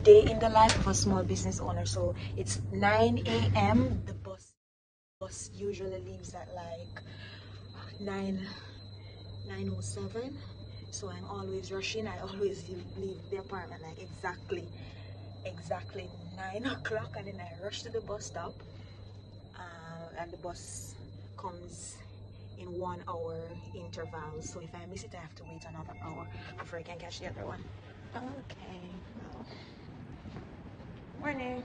day in the life of a small business owner. So it's 9 a.m. The bus usually leaves at like 9:07. So I'm always rushing. I always leave the apartment like exactly 9 o'clock, and then I rush to the bus stop, and the bus comes in 1 hour intervals. So if I miss it, I have to wait another hour before I can catch the other one. Okay. Morning.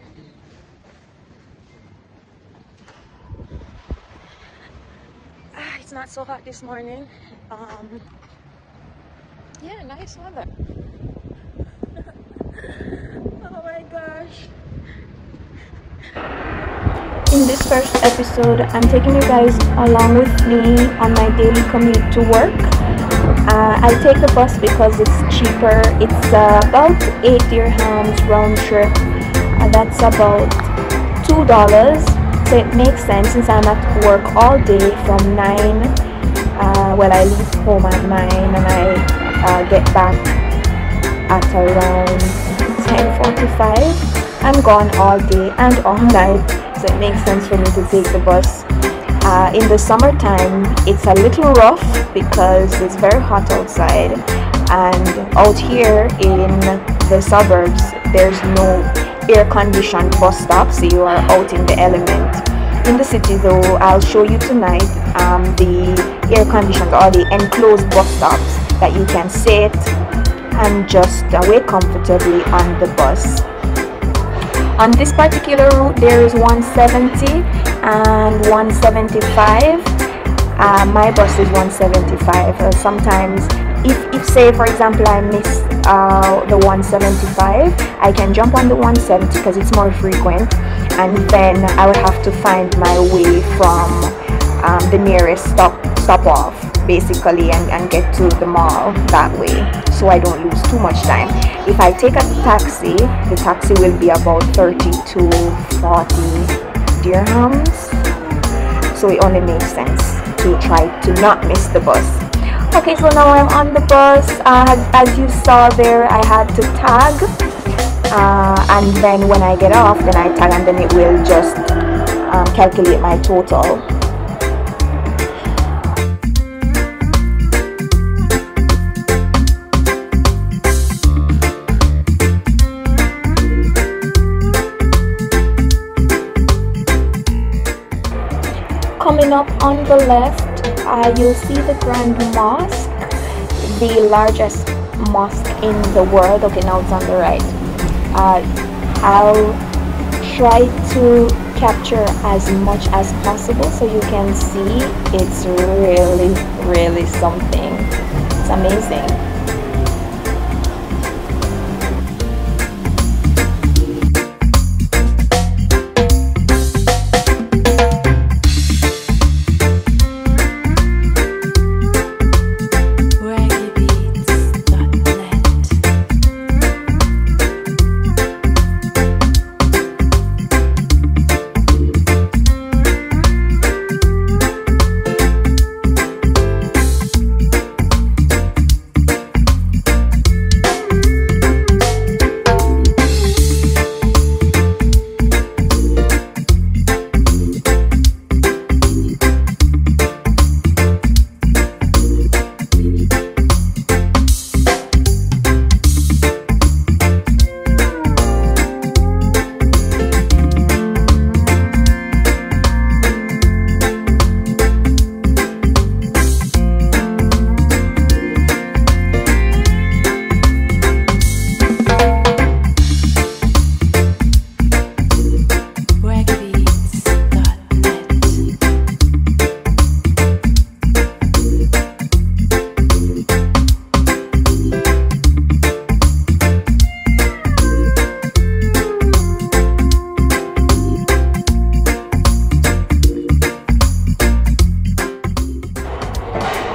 It's not so hot this morning. Yeah, nice weather. Oh my gosh. In this first episode, I'm taking you guys along with me on my daily commute to work. I take the bus because it's cheaper. It's about 8 dirhams round trip. That's about $2. So it makes sense since I'm at work all day from 9. Well, I leave home at 9 and I get back at around 10:45. I'm gone all day and all night, so it makes sense for me to take the bus. In the summertime, it's a little rough because it's very hot outside, and out here in the suburbs, there's no air-conditioned bus stop, so you are out in the element. In the city though, I'll show you tonight the air-conditioned or the enclosed bus stops that you can sit and just wait comfortably on the bus. On this particular route, there is 170 and 175. My bus is 175. Sometimes, if say for example I miss the 175, I can jump on the 170 because it's more frequent, and then I would have to find my way from the nearest stop off basically and get to the mall that way, so I don't lose too much time. If I take a taxi, the taxi will be about 30 to 40 dirhams, so it only makes sense to try to not miss the bus. Okay, so now I'm on the bus. As you saw there, I had to tag, and then when I get off, then I tag, and then it will just calculate my total. Coming up on the left, you'll see the Grand Mosque, the largest mosque in the world. Okay, now it's on the right. I'll try to capture as much as possible so you can see. It's really something. It's amazing.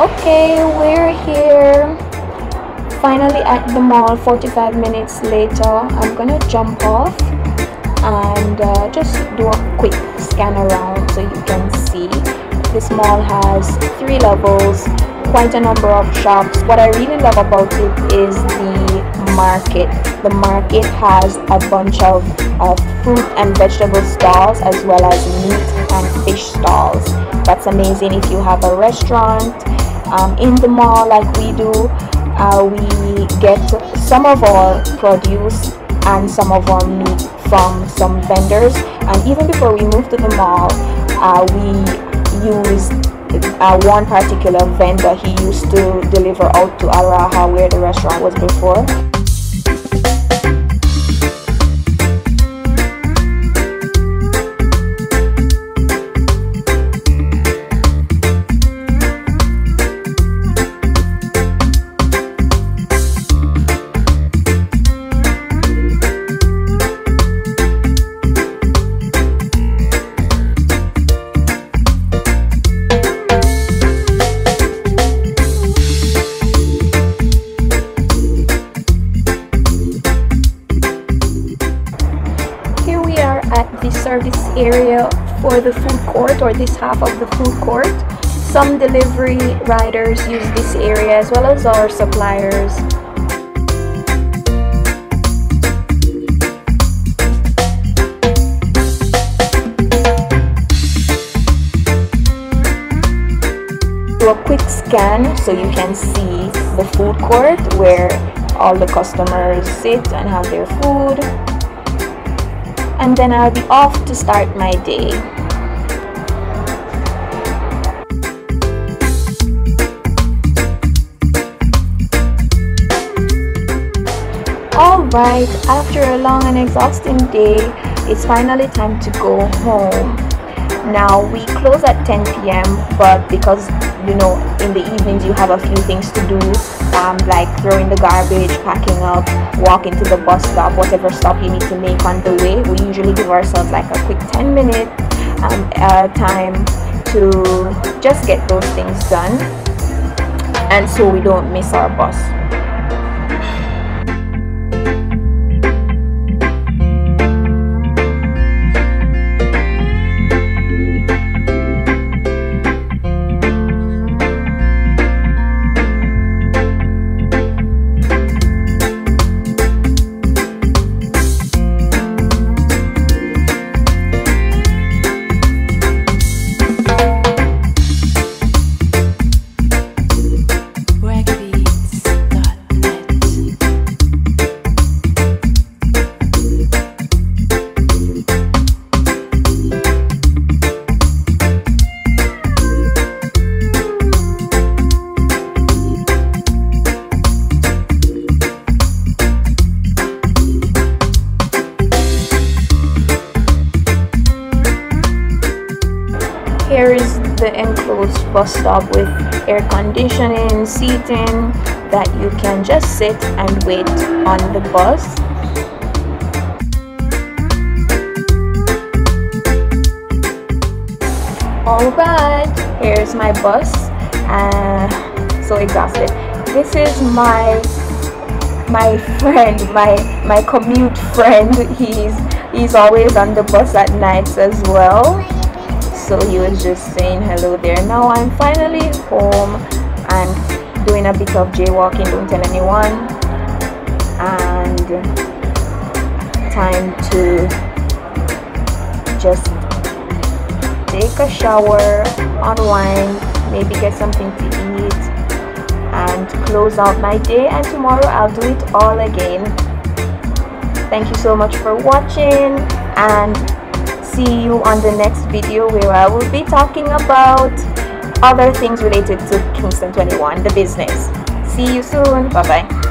Okay, we're here finally at the mall. 45 minutes later, I'm gonna jump off and just do a quick scan around so you can see. This mall has 3 levels, quite a number of shops. What I really love about it is the market. The market has a bunch of fruit and vegetable stalls, as well as meat and fish stalls. That's amazing. If you have a restaurant in the mall like we do, we get some of our produce and some of our meat from some vendors. And even before we moved to the mall, we used one particular vendor. He used to deliver out to Al Raha, where the restaurant was before. The service area for the food court, or this half of the food court. Some delivery riders use this area, as well as our suppliers. Do a quick scan so you can see the food court where all the customers sit and have their food. And then I'll be off to start my day. Alright, after a long and exhausting day, it's finally time to go home. Now we close at 10 p.m. but because in the evenings you have a few things to do, like throwing the garbage, packing up, walking to the bus stop, whatever stop you need to make on the way, we usually give ourselves like a quick 10-minute time to just get those things done, and so we don't miss our bus. Here is the enclosed bus stop with air conditioning, seating, that you can just sit and wait on the bus. Alright, here's my bus. So exhausted. This is my friend, my commute friend. He's always on the bus at nights as well. So he was just saying hello there. Now I'm finally home and doing a bit of jaywalking, don't tell anyone, and time to just take a shower, unwind, maybe get something to eat, and close out my day. And tomorrow I'll do it all again. Thank you so much for watching, and see you on the next video, where I will be talking about other things related to Kingston 21, the business. See you soon. Bye bye.